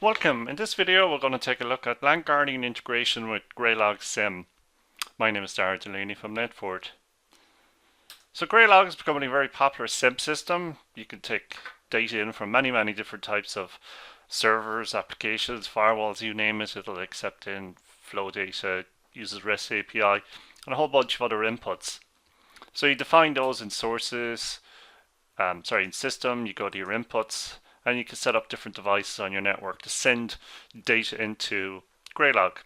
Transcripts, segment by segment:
Welcome. In this video we're going to take a look at LANGuardian integration with Graylog SIEM. My name is Darragh Delaney from Netfort. So Graylog is becoming a very popular SIEM system. You can take data in from many different types of servers, applications, firewalls, you name it. It'll accept in flow data, uses REST API, and a whole bunch of other inputs. So you define those in sources, in system, you go to your inputs, and you can set up different devices on your network to send data into Graylog.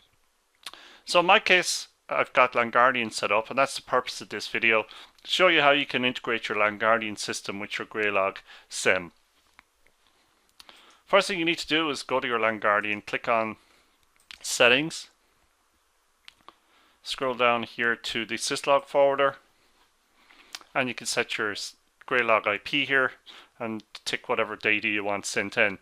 So in my case, I've got LANGuardian set up, and that's the purpose of this video, to show you how you can integrate your LANGuardian system with your Graylog SIEM. First thing you need to do is go to your LANGuardian, click on Settings, scroll down here to the syslog forwarder, and you can set your Graylog IP here and tick whatever data you want sent in.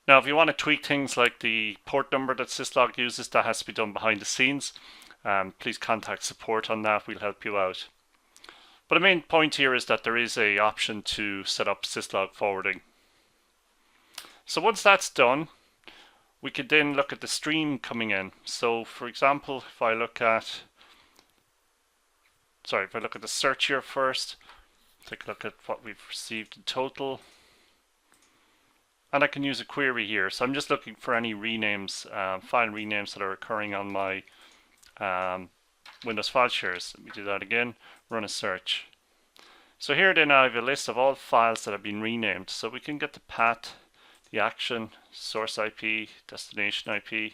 Now if you want to tweak things like the port number that syslog uses, that has to be done behind the scenes. Please contact support on that, we'll help you out. But the main point here is that there is an option to set up syslog forwarding. So once that's done, we could then look at the stream coming in. So for example, if I look at the search here first, take a look at what we've received in total, and I can use a query here. So I'm just looking for any renames, file renames that are occurring on my Windows file shares. Let me do that again, run a search. So here then I have a list of all files that have been renamed. So we can get the path, the action, source IP, destination IP.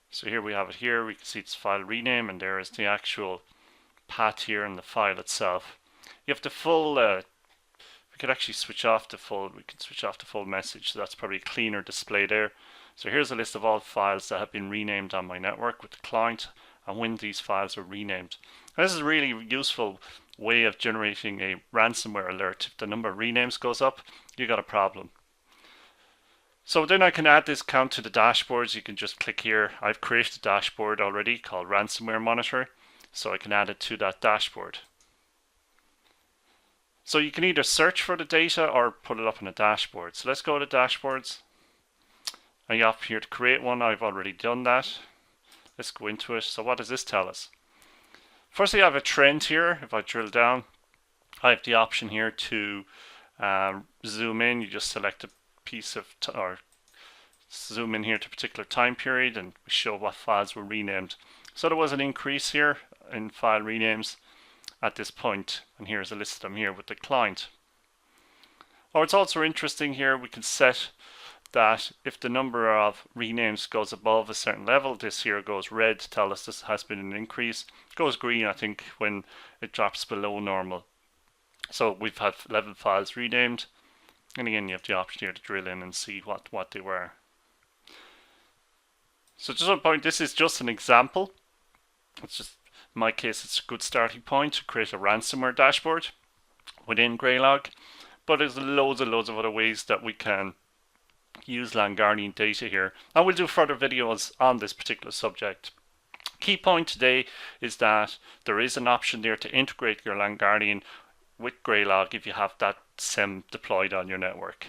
So here we have it here, we can see it's file rename, and there is the actual path here in the file itself. You have the full, we could actually switch off the full, message, so that's probably a cleaner display there. So here's a list of all files that have been renamed on my network with the client and when these files are renamed. And this is a really useful way of generating a ransomware alert. If the number of renames goes up, you got a problem. So then I can add this count to the dashboards. You can just click here. I've created a dashboard already called Ransomware Monitor, so I can add it to that dashboard. So you can either search for the data or put it up in a dashboard. So let's go to dashboards. And you have here to create one. I've already done that. Let's go into it. So what does this tell us? Firstly, I have a trend here. If I drill down, I have the option here to zoom in. You just select a piece of, or zoom in here to a particular time period, and we show what files were renamed. So there was an increase here in file renames at this point, and here's a list of them here with the client. Or it's also interesting here, we can set that if the number of renames goes above a certain level, this here goes red to tell us this has been an increase. It goes green, I think, when it drops below normal. So we've had 11 files renamed, and again you have the option here to drill in and see what they were. So just one point, this is just an example. It's just, in my case, it's a good starting point to create a ransomware dashboard within Graylog, but there's loads of other ways that we can use LANGuardian data here, and we'll do further videos on this particular subject. Key point today is that there is an option there to integrate your LANGuardian with Graylog if you have that SIEM deployed on your network.